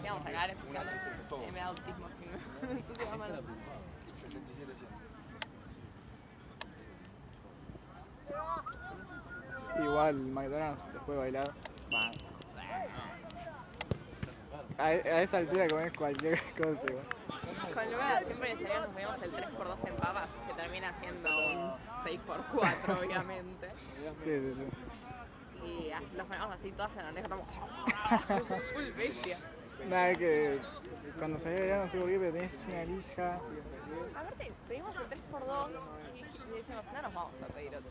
íbamos a cagar ensuciando. Me da autismo si me ensuciaba mal. 67-100. Igual McDonald's después de bailar. Va. A esa altura comes cualquier cosa igual. Con Lucas siempre en serio nos vemos el 3x2 en papas, que termina siendo un 6x4 obviamente. Sí. Y los ponemos así todas en la bandeja, estamos full bestia. Nada, es que cuando salí de verano no sé por qué, pero tenés una lija. Aparte, pedimos el 3x2 y decimos, no nos vamos a pedir otro.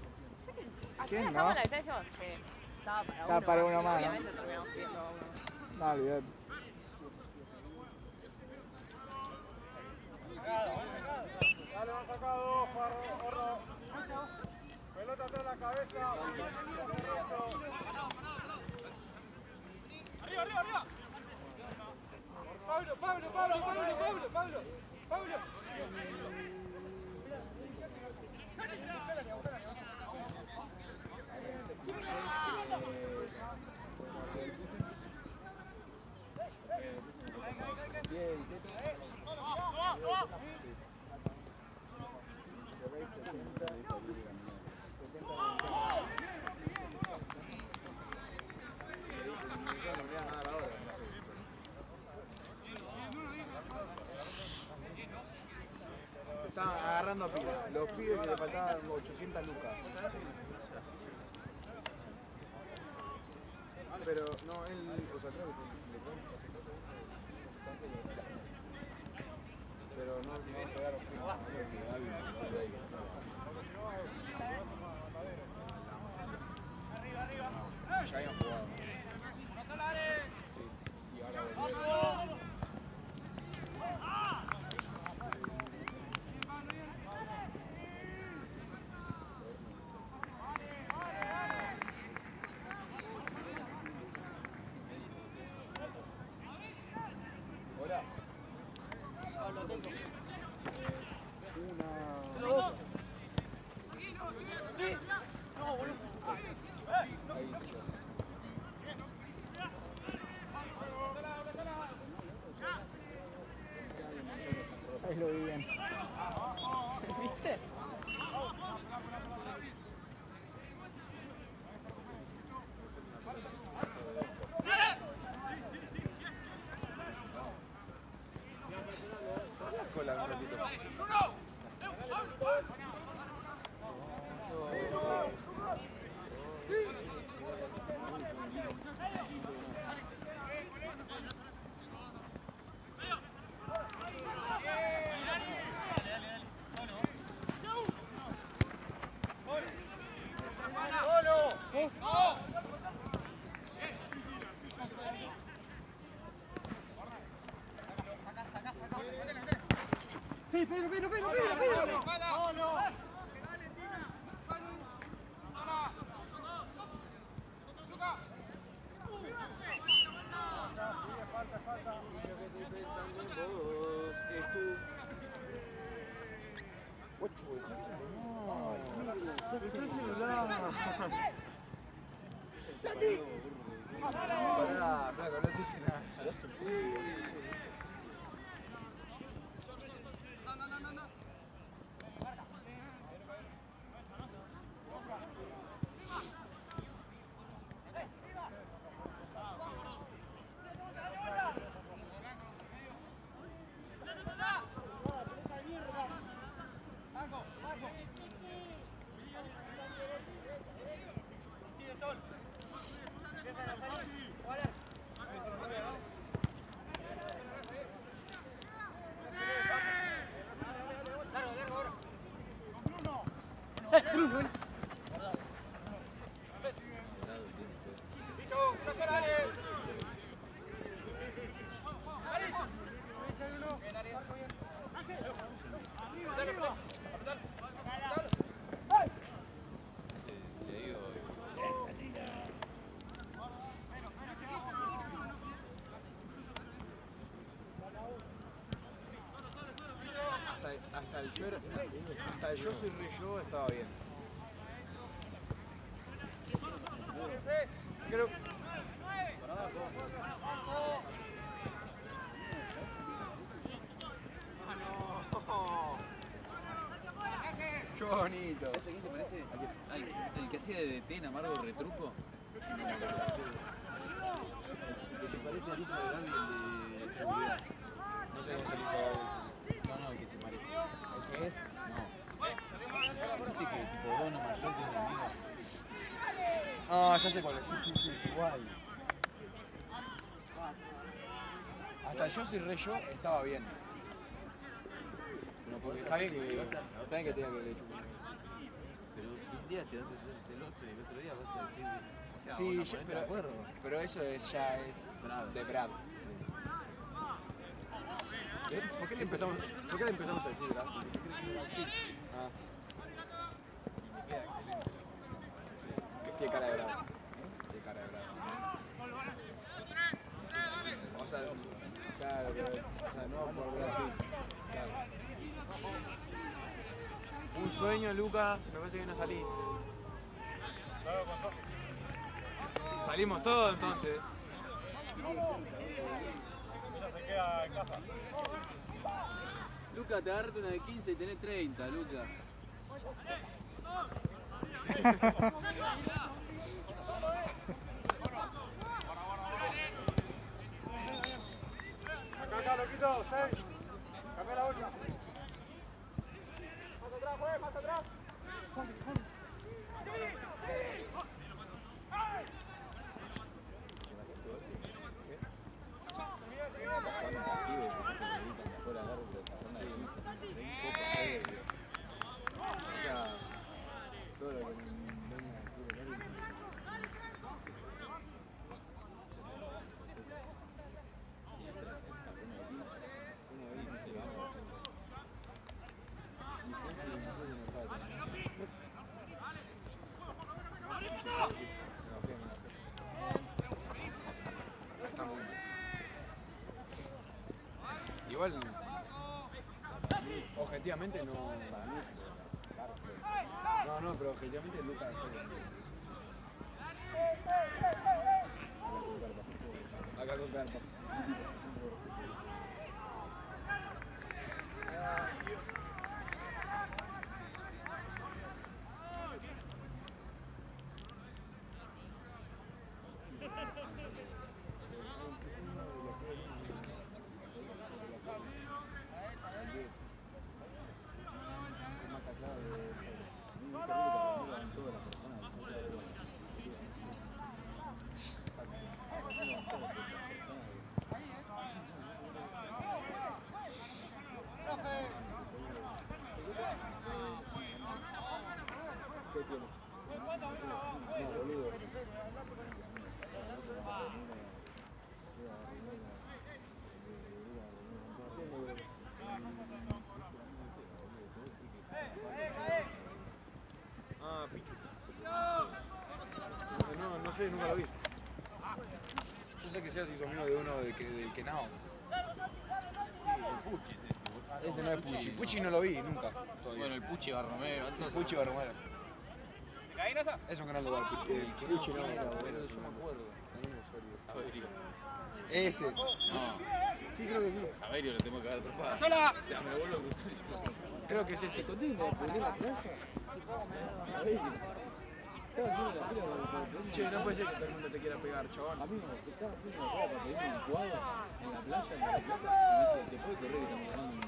¿Qué? Apenas estamos en la vista y decimos, che, estaba para uno más. Obviamente terminamos pidiendo uno más. No, olvidate. Dale, va sacado, Orro. Pelota atrás de la cabeza. Arriba. Pablo. Se estaban agarrando a pibes. Los pibes que le faltaban 800 lucas. Pero no, él, o sea, creo que le pero no pegaron arriba. Ya habían jugado. Sí, y ahora volvieron. Hola. Ahí lo vi bien. ¿Viste? Cola, un ratito. Sí, pero. Falta. Y yo que estoy pensando en vos, es tú. Ocho, no. Está el celular. Pará, flaco, no te hice nada. Hasta el yo soy re yo estaba bien. Creo... Yo bonito. ¿Ese quién se parece? El que hacía de DT en Amargo Retruco. No me acuerdo. Que se parece al hijo de Gaby, el de seguridad. No sé cómo se le hizo. No, el que se parece. ¿El que es? No. ¿Viste que tipo Dono mayor tiene un amigo? Ah, ya sé cuál es. Sí, es igual. Hasta Yo soy re yo estaba bien. Pero por Está bien si que, vas a- está bien que tenga que le chupar. Pero si un día te vas a hacer celoso y el otro día vas a decir, o sea, Sí, vamos a ya- ponerte de acuerdo. pero eso ya es Bravo. de Brad. ¿Por qué le empezamos a decir Brad? Porque se cree que es Brad Pitt. Ah. ¿Qué cara de Brad? ¿Qué cara de Brad? O sea, claro, pero, o sea, no por Brad Pitt. Claro. Un sueño, Lucas, me parece que no salís. Claro, con Sofi. Salimos todos entonces. Ella se queda en casa. Luca, te agarraste una de 15 y tenés 30, Luca. Acá, loquito, 6. Cambia la olla. Más atrás, juez, más atrás. Igual, objetivamente no. No, pero objetivamente Lucas está bien. Acá con carpa. Ah, Pichu. No sé, nunca lo vi. Yo sé que Seas hizo amigo de uno del Kenao. Ese no es Pucci. Pucci no lo vi nunca. Todavía. Bueno, el Pucci Barromero. No, Pucci Barromero. Es un canal local, Pucci. El Pucci no, yo me acuerdo. Ese. No, Sí, creo que sí. Saberio lo tengo que dar atrapado. ¡Sola! Ya me vuelvo a cruzar. Creo que es ese. Che, no puede ser que todo el mundo te quiera pegar, chabón. Amigo, te estaba haciendo una prueba para pedirme un licuado en la playa, en La Plata, y me dice, ¿te puede correr que estamos jugando un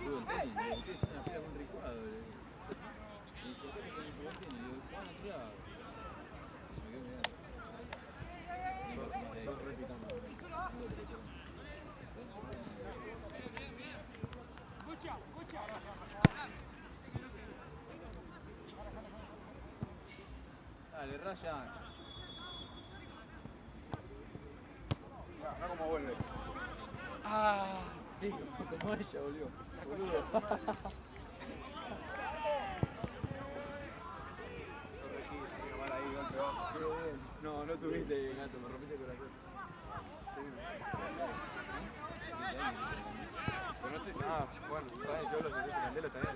juego del tenis? Le digo, ¿qué es una fila con un licuado? Y dice, ¿qué es un juego del tenis? Le digo, juegan a otro lado. Y se me quedó mirando. Sos re picante. Dale, raya. No como vuelve. Ah. Sí, como ella volvió. Boludo. No, no tuviste gato, me rompiste el corazón. Pero no estoy. Ah, bueno, está bien, solo se Candelo está bien.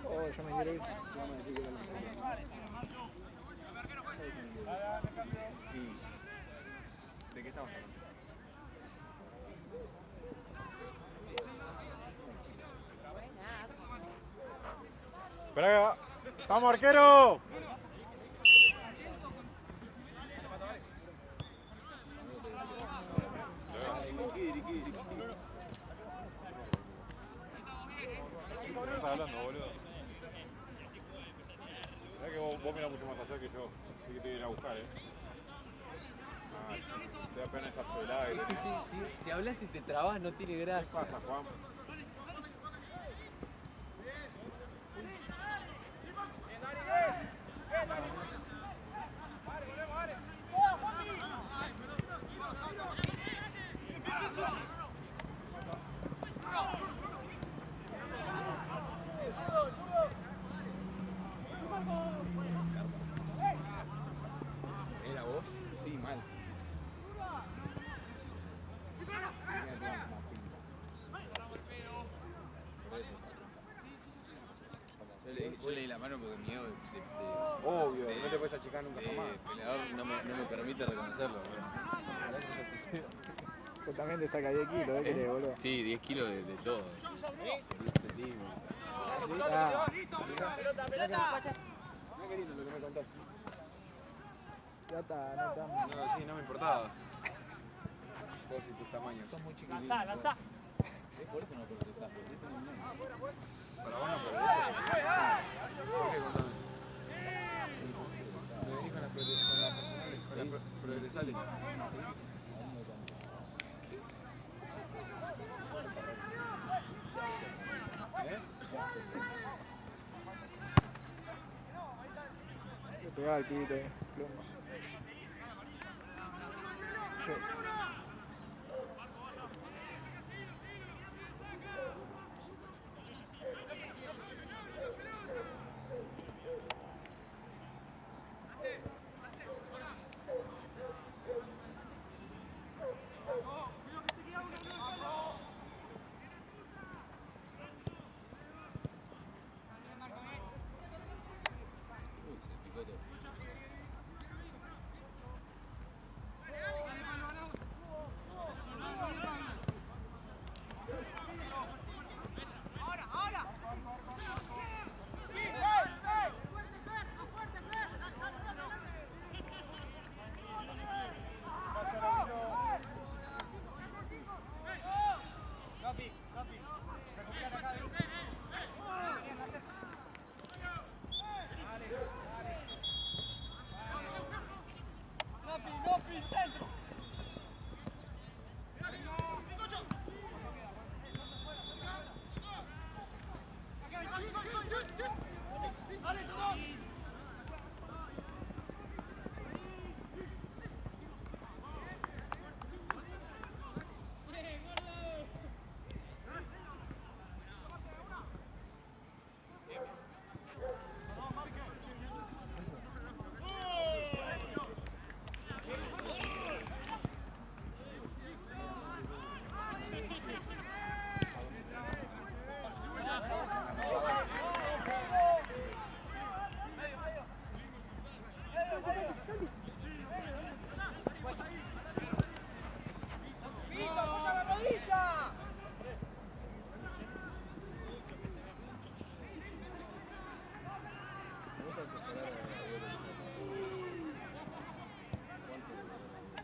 Oh, yo me quiero ir. ¿Y de qué estamos hablando? Braga. ¡Vamos, arquero! ¿Qué estás hablando, boludo? Mirá que vos mirás mucho más allá que yo. Así que te voy a ir a buscar, te da pena esa pelada. Es que si hablas y te trabas no tiene ¿Qué gracia. pasa, Juan? ¿Era vos? Sí, mal. Por eso. Yo leí la mano porque mi ego de Obvio, no te puedes achicar nunca jamás. peleador no me permite reconocerlo. Pues también te saca 10 kilos, ¿qué querés, boludo? Sí, 10 kilos de todo. Ah, Mirá qué lindo lo que me contás. ya está, no está. No, sí, no me importaba. Vos y tus tamaños. Son muy chiquititos. Lanzá. Es por eso no progresás, porque ese no es nada. Para vos no progresás. ¿Por qué? Contame. Me venís con las progresales. Le pegaba al pibito, pluma. Che. Se picó todo.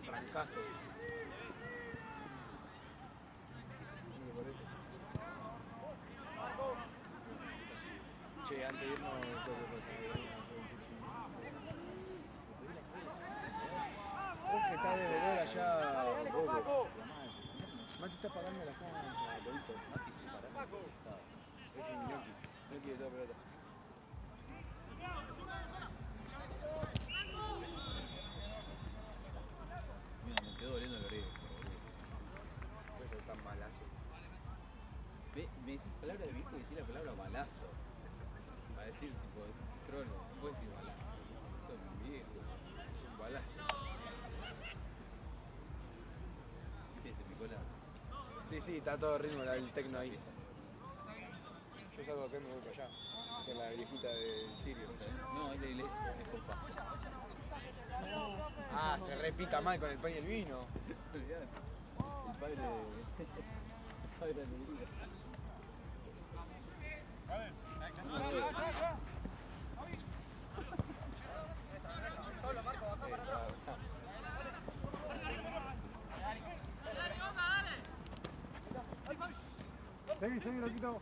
Trancazo. Che, antes de irnos, tengo que Jorge está de deber allá. Bobo. Mati está pagando la cancha, Lobito. Mati, sí, pará. Es un ñoqui. Ñoqui de toda pelota. Mira, me quedó doliendo la oreja. Eso es tan malazo. Me decís palabra de viejo y decís la palabra balazo. Para decir, tipo, trono, no puedes decir balazo. Eso es un viejo, es un balazo. ¿Viste ese picola? Sí, sí, está todo ritmo el tecno ahí. Yo salgo acá y me voy para allá. Con la viejita del Sirio. No, es la iglesia, es compa. Ah, se repica mal con el pan y el vino. El padre de Negrita. Seguí, loquito.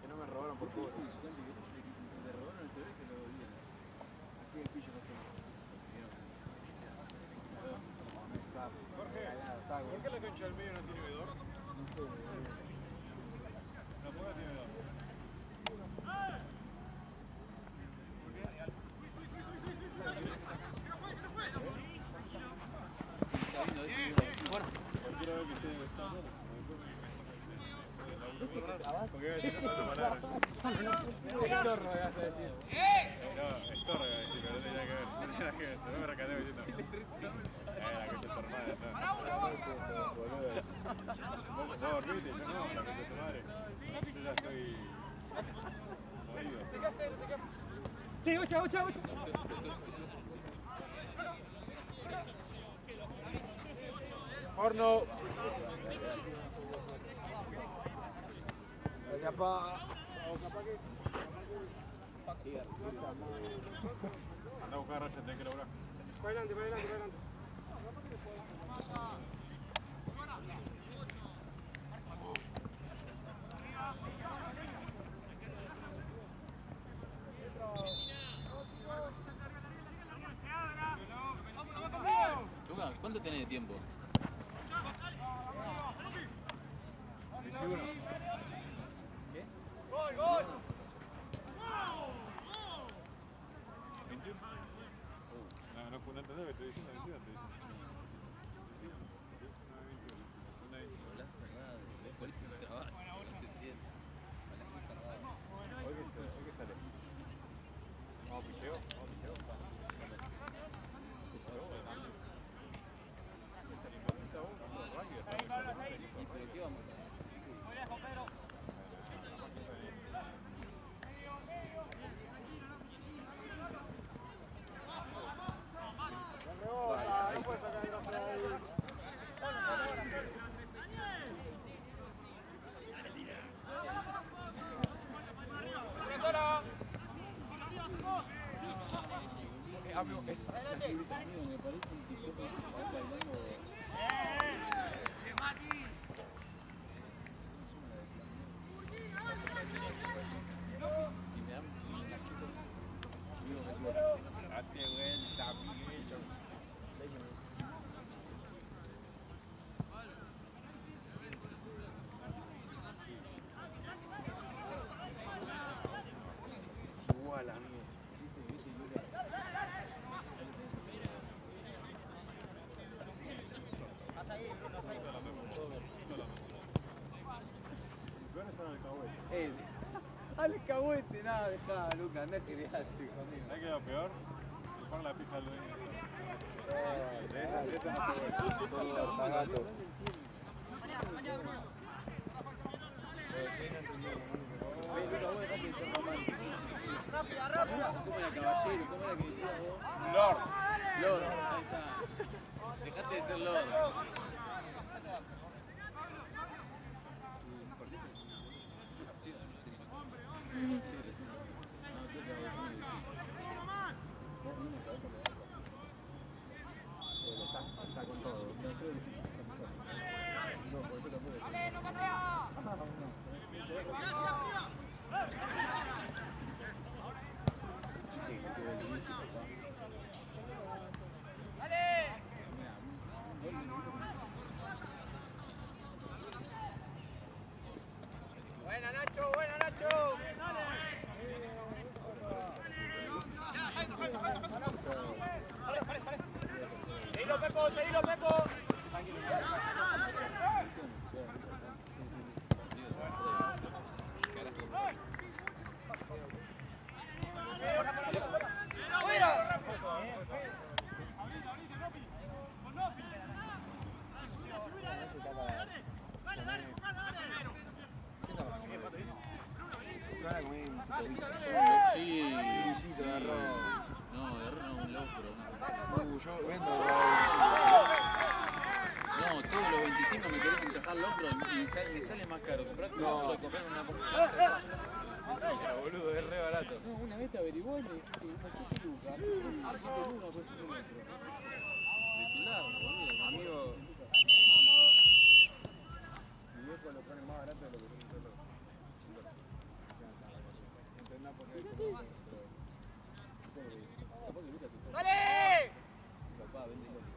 Que no me robaron por poco. Le robaron el cerebro y se lo volvieron. Así el pillo no fue. Jorge, ¿por qué la cancha del medio no tiene vedor? La puerta tiene vedor. Cualquiera vez que esté en el estado, porque si no, no palabras. Estorro, vas a decir. No, estorro, pero no tenía que ver. No tenía que ver, no me recaté diciendo. La que te formada, Vos dormiste, yo no, la que tu madre. Yo ya estoy jodido. Sí, 8. Horno. Anda a buscar raya, tenés que lograr. Va adelante. Lucas, ¿cuánto tenés de tiempo? 21. ¿Qué? ¡Gol! 21. No entendés lo que estoy diciendo, 21. Hablas cerrado, ves por eso no trabas, no se entiende. Hablas muy cerrado. ¿Hoy qué sale? Vamos, picheo. ¿Y pero qué vamos a hacer? Amigo, me parece un TikTok que se está bailando. Y me dan una chupa. Digo, me subo. Haz que vuelta, amiguito. Es igual, amigo. Alcahuete, nada, dejá, Lucas, andá que dejaste conmigo. ¿Sabes qué es lo peor? Chupar la pija al dueño. De esa no se vuelve. Tortagato. ¿Cómo era caballero? ¿Cómo era que decías vos? Lord. Lord, ahí está. Dejaste de ser Lord. Está con todo. Buena Nacho. Seguilo, Pepo. bajar locro y me sale más caro comprar locro que comprar una computadora. Mentira, boludo, es re barato. No, una vez te averiguó y me dijo que unos 7 lucas. 7 lucas por 7 metros. Vetular, boludo. Amigo. Mi viejo lo pone más barato de lo que son los otros. Entendá por qué. ¡Dale! Papá, vende locro.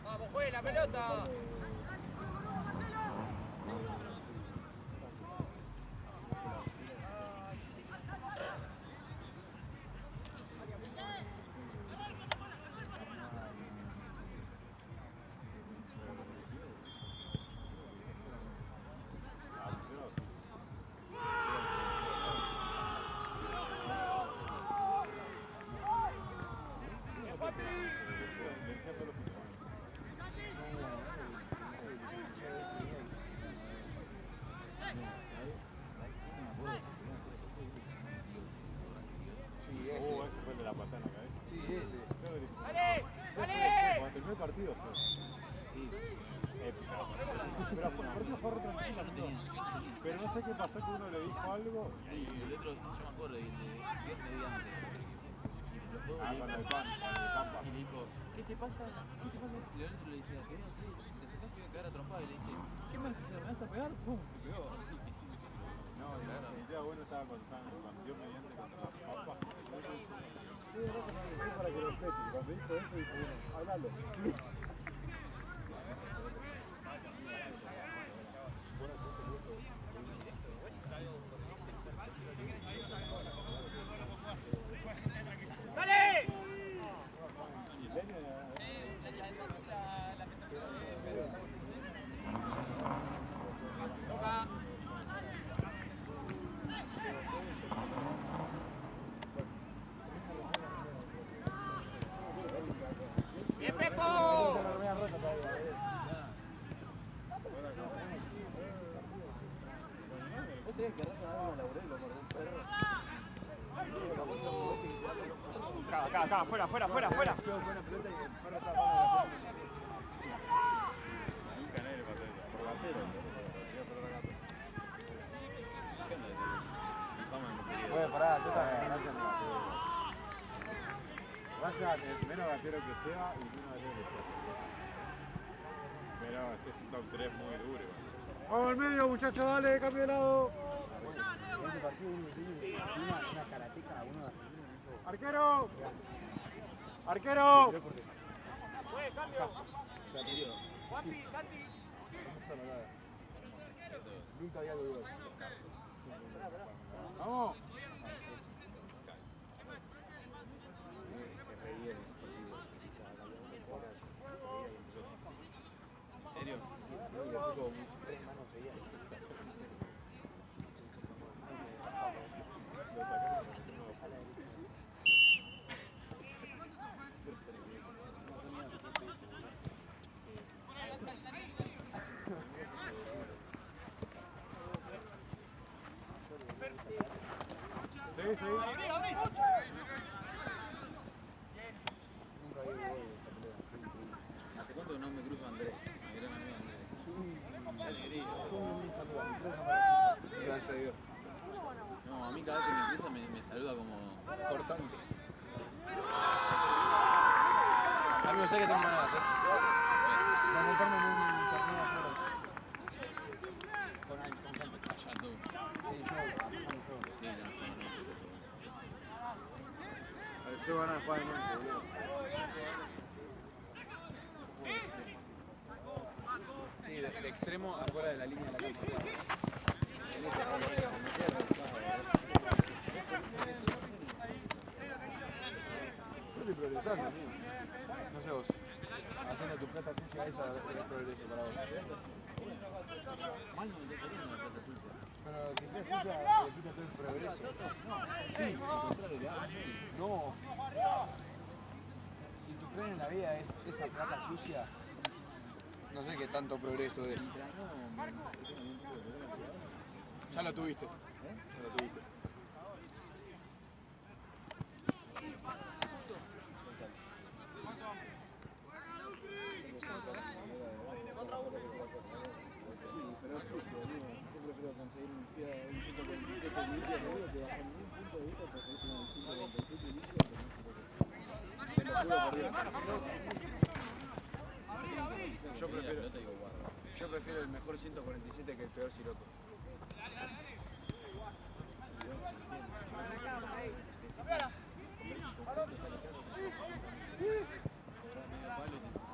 ¡Vamos, juegue la pelota! Partido fue. Sí. Épica. Pero fue re tranquilo. Pero no sé qué pasó, que uno le dijo algo. Y el otro, yo me acuerdo, el de Dios mediante. Y Con el Pampa. Y le dijo, ¿qué te pasa? ¿Qué te pasa? Y el otro le decía, si te acercás te voy a cagar a trompada. Y le dice, ¿qué me vas a hacer? ¿Me vas a pegar? ¡Pum! Te pegó. No, y la definitiva bueno estaba con Dios mediante contra las papas. Sí, de verdad que no le para que lo respete. Cuando dijo eso, dijo, bueno, háblalo. ¡Dale! Toca. ¡Bien, Pepo! ¿Vos sabés que arrancan algo en Laurel, lo mordió un perro? Acá, fuera. Quedó buena pelota y el perro está jugando. Nunca nadie le pasó eso. Por gatero. Bueno, pará, yo también. Raya menos gatero que sea y menos gatero que sea. Pero este es un top 3 muy duro. Vamos al medio, muchachos, dale, cambio de lado. Ese partido una karateca, uno de Argentina. ¡Arquero! ¡Arquero! Juegue, cambio. ¿En serio? Juanpi, Santi. Nunca había lo dudas. ¡Vamos! Se reía en ese partido. ¿En serio? Y le puso 3 manos seguidas. Lo sacaron con el nuevo palo. Sí. ¿Hace cuánto que no me cruzo a Andrés? Mi gran amigo Andrés. Qué alegría. Gracias a Dios. No, a mí cada vez que me cruza me saluda como Cortante. Amigo, sé que tengo ganas de hacer. Vamos a montarme en un torneo afuera. Con gente. allá tú. Sí, yo. Sí, ya no sé. Tengo ganas de jugar en 11, boludo. Sí, del extremo afuera de la línea de la cancha. Yo estoy progresando, amigo. No sé vos. Haciendo tu plata sucia esa es progreso para vos. Mal no me está saliendo la plata sucia. Pero que sea sucia le quita todo el progreso. Sí. Al contrario, le hago bien. No. Si tu tren en la vida es esa plata sucia, no sé qué tanto progreso es. Ya lo tuviste. Ya lo tuviste. Pero es sucio, ¿no? Yo prefiero conseguir un 147 limpio que bajo ningún punto de vista conseguir un 147 limpio que no se lo Yo prefiero el mejor 147 que el peor siroco.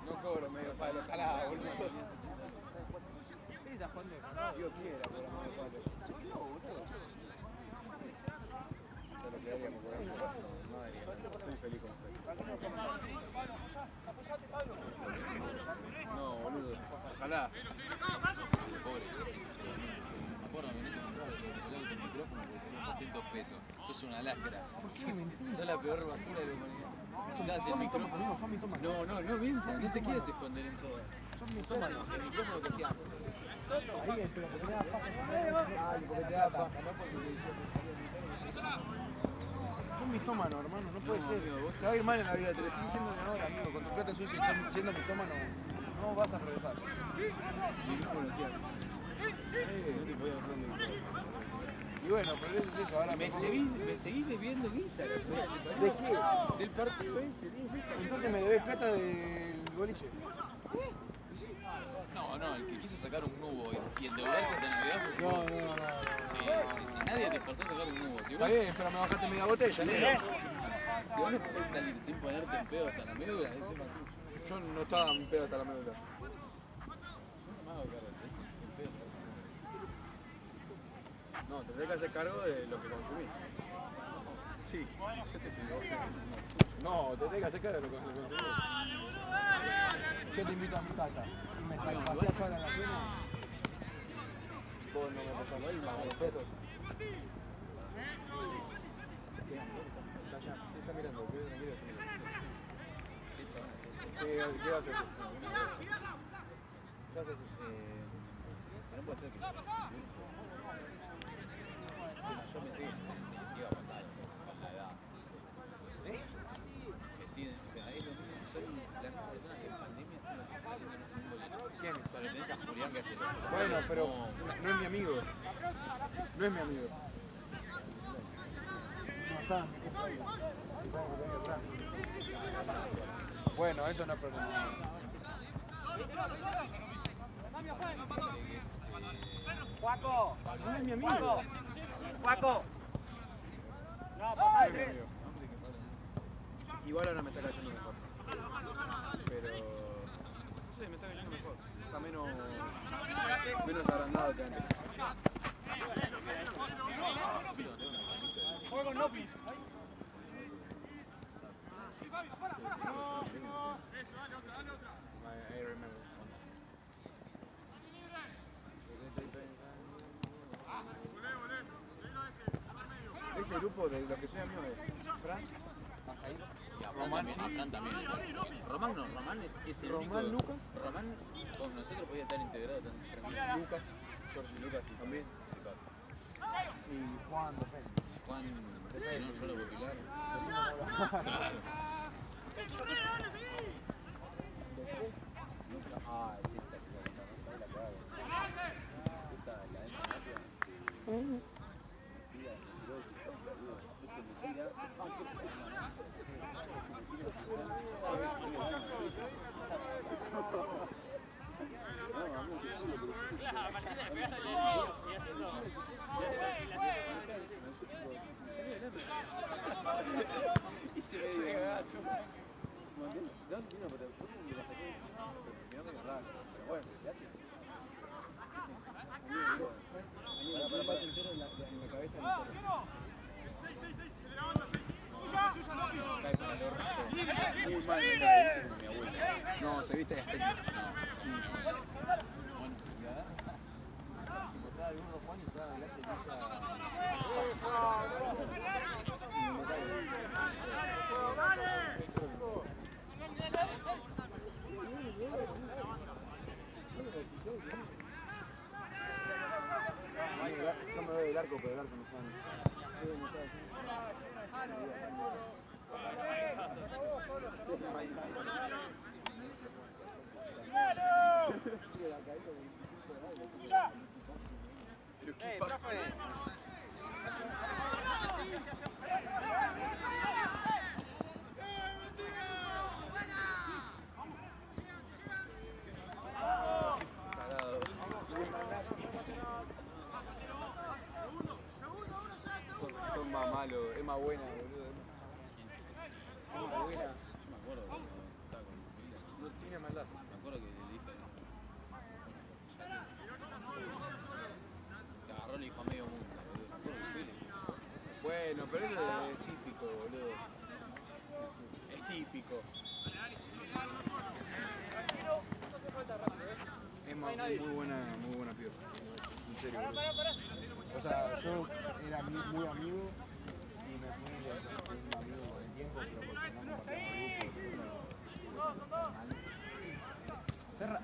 No cobro medio palo, ojalá, boludo. Dios quiera, por la medio palo. Se lo quedaríamos por ahí. No daría. Estoy feliz con usted. No, boludo. Ojalá. Pobre, me acuerdo que no te compraba el micrófono porque tenía 200 pesos. Sos una lacra. Sos la peor basura de la humanidad. Quizás el micrófono. No mientas, no te quieres esconder en todo. Son mitómanos. El micrófono que hacíamos. Ahí, pero porque te da paja. Ay, porque te da paja, no porque te decía. Son mitómanos, hermano, no puede ser. Te va a ir mal en la vida, te lo estoy diciendo de ahora, amigo. Con tu plata sucia siendo mitómano, no vas a progresar. Mi micrófono decía. No te podía comprar un micrófono. Y bueno, pero eso es eso, ahora Me seguís debiendo guita. ¿De qué? Del partido ese, 10 veces. Entonces me debes plata del boliche. No, el que quiso sacar un nubo y endeudarse hasta Navidad fue No. Sí, nadie te esforzó a sacar un nubo. Si Está vos, bien, pero me bajaste media botella, ¿no? si vos no podés salir sin ponerte en pedo hasta la médula, es tema tuyo. Yo no estaba en pedo hasta la médula. Yo no me hago cargo de eso, en pedo. No, tendré que hacer cargo de lo que consumís. Sí. Yo te pido. No, tendré que hacer cargo de lo que consumís. Yo te invito a mi casa. Y me paseás sola en la cena. Vos no me pasás ahí, más los pesos. Calla, sí está mirando, no mira. ¿Qué vas a hacer? ¿Qué vas a hacer? No puede ser que yo pensé que se iba a pasar con la edad. Sí, o sea, es lo mismo. Soy la misma persona que en pandemia estuvo haciendo un boleto. ¿Quién? O sea, le tenés a Julián que hace lo Bueno, pero no es mi amigo. No es mi amigo. No está. Bueno, eso no es problema. ¡Juaco! No es mi amigo. ¡Juaco! No, pasa de No es mi tres. amigo. Igual ahora me está cayendo mejor. Pero. No sé, me está cayendo mejor. Está menos agrandado que antes. Juego no pi. I remember. Ese grupo de lo que soy amigo es Fran, Y a Fran Román, también. A Fran también. Román no, Román es el Román, único. Lucas. Román con nosotros podía estar integrado tranquilo. Lucas, George y Lucas también. Lucas. Y Juan de Félix. Juan, si no, yo lo puedo pilar. Claro. Ah, sí, está la cagada. Esta, la de rápida. Y se ve de gato. Bueno, ya para parte entero en la cabeza del perro. Muy mal, me viste como mi abuela. No, se viste estético. Bueno, ya. Encontraba algunos Juan y estaba adelante y Son más malos, es más buena, boludo. Es más buena. Yo me acuerdo cuando estaba con mi familia. No tiene maldad. Me acuerdo que le dije. Que agarró y le dijo a medio mundo, boludo. Me acuerdo que fui y le dije. Bueno, pero eso es típico, boludo. Es típico. Es muy buena piba. En serio, boludo. O sea, yo era muy amigo y me fui a ser un amigo con el tiempo, pero porque no me compartíamos grupo. Cerra.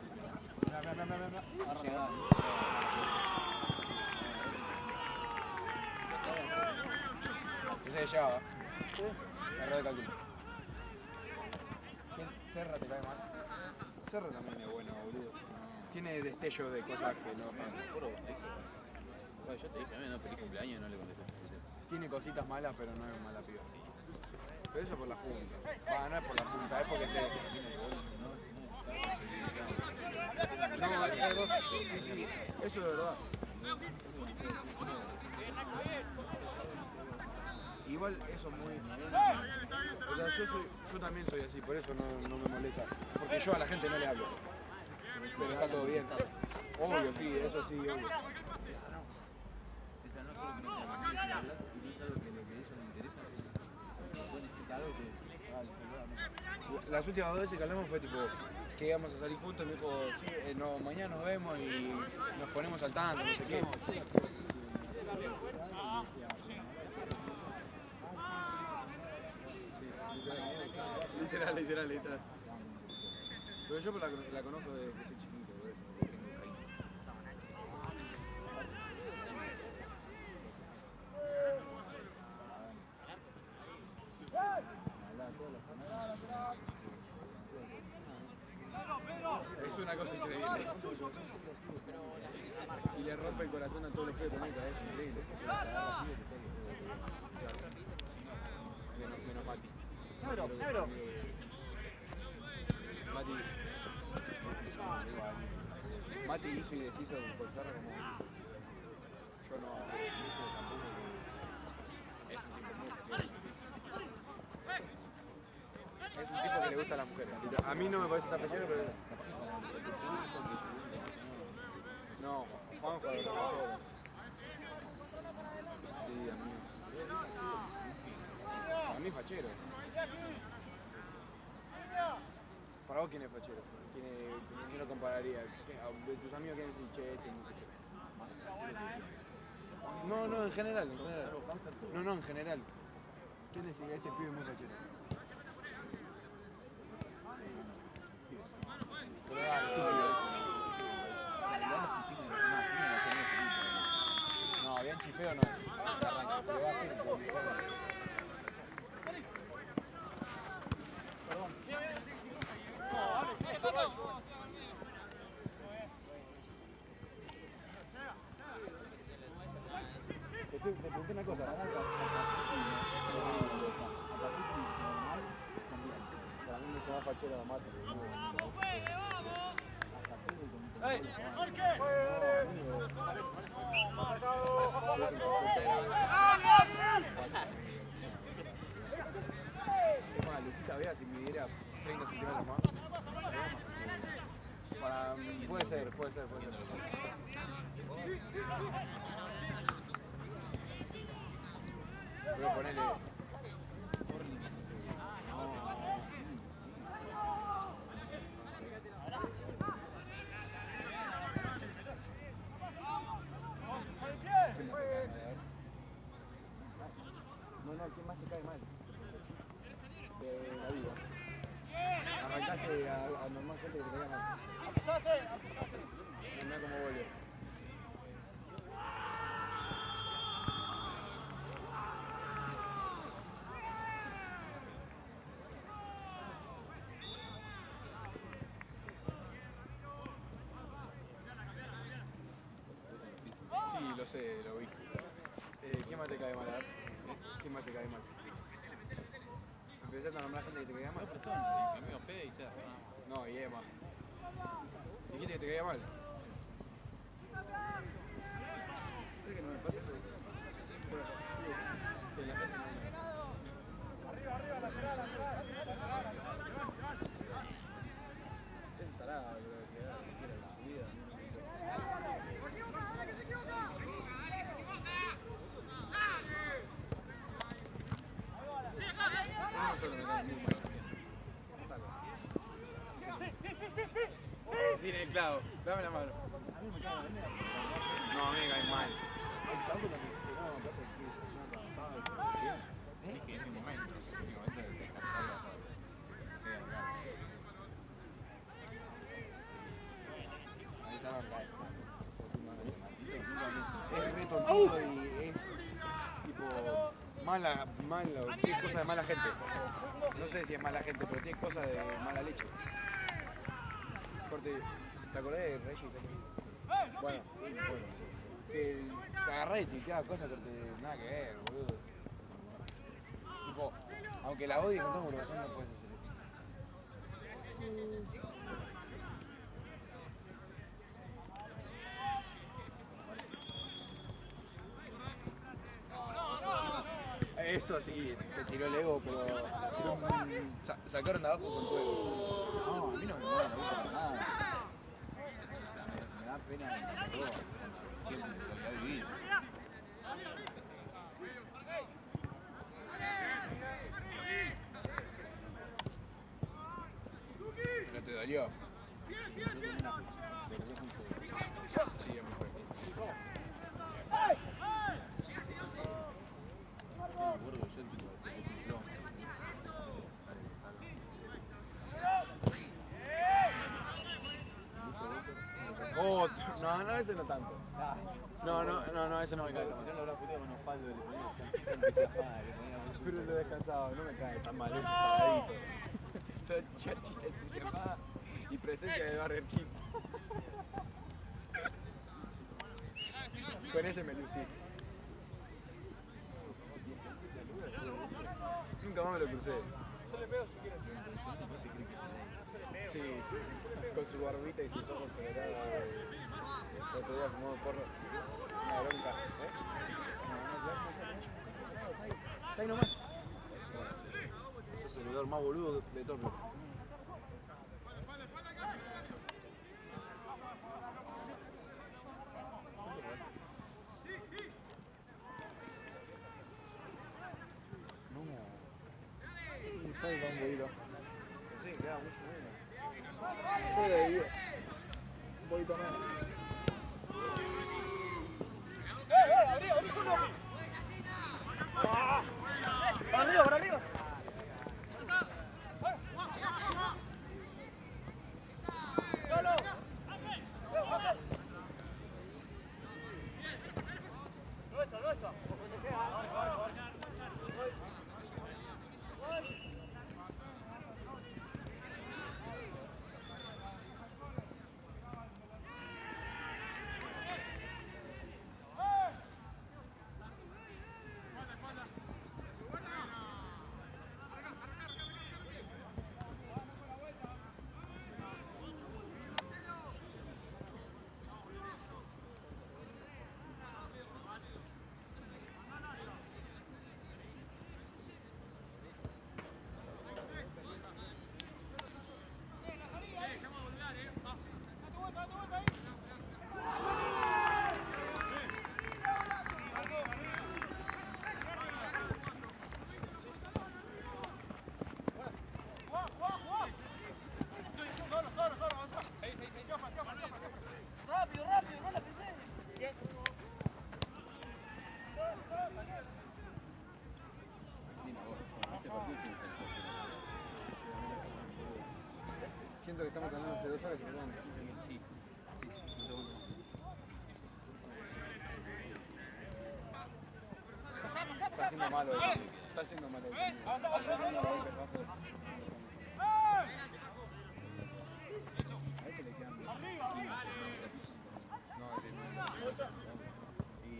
Ese de llevaba. Error de cálculo. ¿Quién? Serra te cae mal. Serra también es bueno, boludo. Tiene destello de cosas que no. Me acuerdo de eso. Bueno, yo te dije, a mí no, feliz cumpleaños y no le contesté. Tiene cositas malas, pero no es mala piba. Pero eso por la junta. No es por la junta, es porque se. No, sí, eso es verdad. Igual eso es muy. O sea, yo también soy así, por eso no me molesta. Porque yo a la gente no le hablo. Pero está todo bien. Obvio, sí, eso sí, obvio. O sea, no solo que no te hablas, y no es algo que lo que a ellos les interesa, vos necesitas algo que. Las últimas veces que hablamos fue tipo que íbamos a salir juntos y me dijo, sí, no, mañana nos vemos y nos ponemos al tanto, no sé qué. Literal. Pero yo la conozco desde que soy chiquito, por eso le tengo cariño. Es una cosa increíble. Y le rompe el corazón a todos los feos de Planeta, es increíble. Menos Mati. Negro. Mati hizo y deshizo por Zarra como yo no tampoco. Es un tipo muy fachero. Es un tipo que le gusta a las mujeres. A mí no me parece tan fachero, pero no, Juanjo es fachero. Sí, a mí fachero. ¿Para vos quién es fachero? ¿Quién lo compararía? ¿De tus amigos quién decís, che, este es muy fachero? No, en general. No, en general. ¿Quién decís, este pibe es muy fachero? No, bien chifeo no es. Te pregunté una cosa. Para mí mucho más fachero la mata. Es más, Lupita Vea si midiera 30 centímetros más. Puede ser. Pero ponele. No, ¿quién más te cae mal? De la vida. Arrancaste a normal gente que te caiga mal. Mirá cómo vuelve. lo sé, lo vi. ¿Quién más te cae mal? A ver? ¿Quién más te cae mal? ¿Empezaste a nombrar gente que te caía mal? Primero Fede y Cerro, ¿no? No, y Emma. ¿Dijiste que te caía mal? ¿Sabes que no me pasa eso? Que la gente no... Es tarada, creo que quiera su vida. No solo me cae muy mal también. Tiene el clavo, dame la mano. No, a mí me cae mal. Dije en mi momento, en mi momento de descansar la Ahí se van a caer. Es re tonto y es tipo malo, tiene cosas de mala gente. No sé si es mala gente, pero tiene cosas de mala leche. Corte, ¿te acordás de Reggie? Bueno, que te agarré y te queda cosas que nada que ver, boludo. Tipo, aunque la odies con toda corazón, no puedes hacer eso. Eso sí, te tiró el ego, pero sacaron de abajo con todo. No, a mí no me mola la boca para nada. Me da pena todo. Lo que ha vivido. ¿No te dolió? Sí, es muy fuerte. Otro. No, ese no tanto. No, ese no me cae tan mal. Pero lo descansado, no me cae tan mal, eso paradito. Chachita entusiasmada y presencia de Burger King. Con ese me lucí. Nunca más me lo crucé. Yo le pego si quieres. Sí, con su barbita y sus ojos colorados. El otro día fumado porro. Una bronca. Está ahí nomás. Ese es el lugar más boludo de todo el mundo. Falta un poquito. Sí, queda mucho menos. Yo de ahí, un poquito menos. ¡Para arriba, para arriba! Siento que estamos hablando hace 2 horas y pasaron 15 minutos. Sí, no tengo nada. Está haciendo malo. Está haciendo malo. A este le quedan 15. No, sí. Y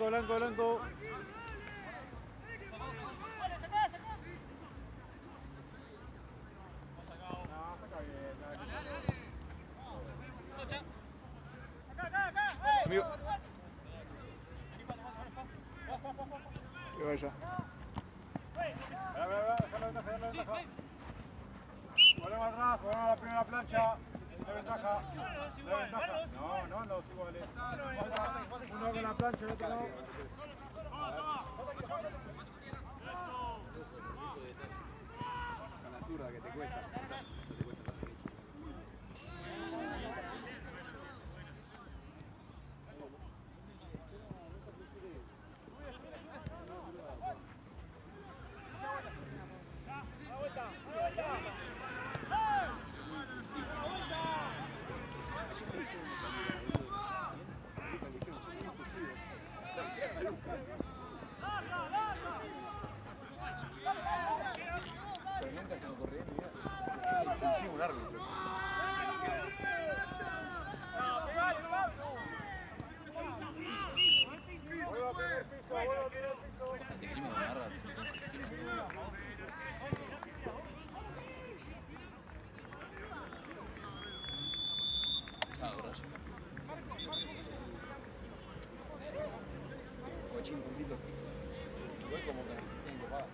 Blanco, blanco, blanco. Amigo. Que vaya. Volvemos atrás, volvemos a la primera plancha. De ventaja. De ventaja. No, los iguales. Uno con la plancha, el otro no. Con la zurda que te cuesta. Pero nunca se me ocurrió en mi vida. Consigo un árbitro. Bastante clima con garra, que se está chao, Rayo. Cochín, un poquito. Igual como que tengo copada.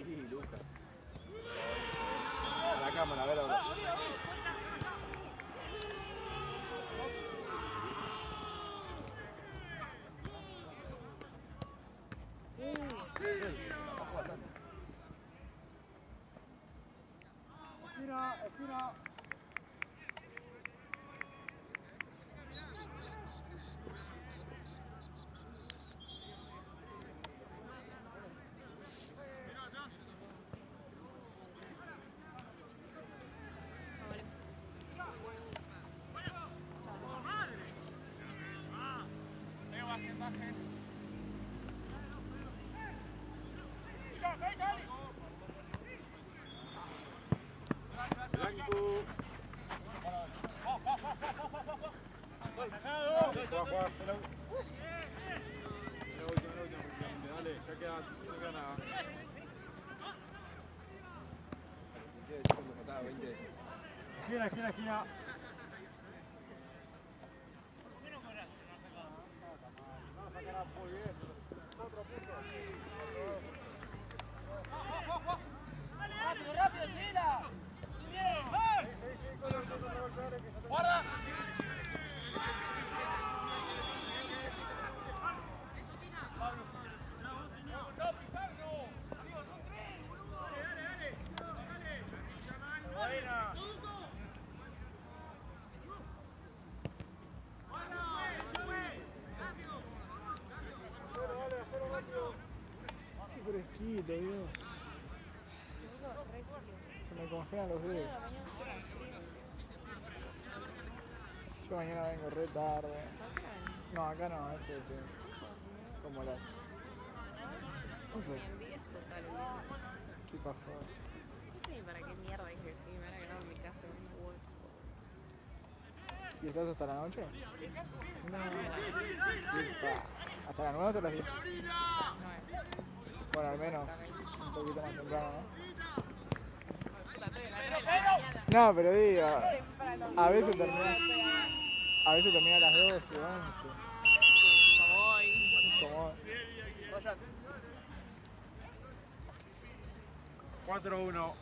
Sí, Lucas. A la cámara, a ver ahora. Esquina, esquina. Blanco. Juega. La última, dale, ya queda, no queda nada. 20 segundos, faltaba 20. Esquina, esquina, esquina. No, sacará muy bien. Otro punto. Rápido, rápido, seguila. Guarda. Qué fresquito, Dios. Se me congelan los dedos. Yo mañana vengo re tarde. No, acá no, ese sí. Como las... No sé, Es total. qué paja. No sé para qué mierda dije que sí, me van a quedar en mi casa con un huevo. ¿Y estás hasta la noche? No. ¿Hasta las 9 o hasta las 10? Bueno, al menos un poquito más temprano, ¿no? No, pero digo, a veces termina a las 12, 11. Como hoy. Como hoy. 4-1.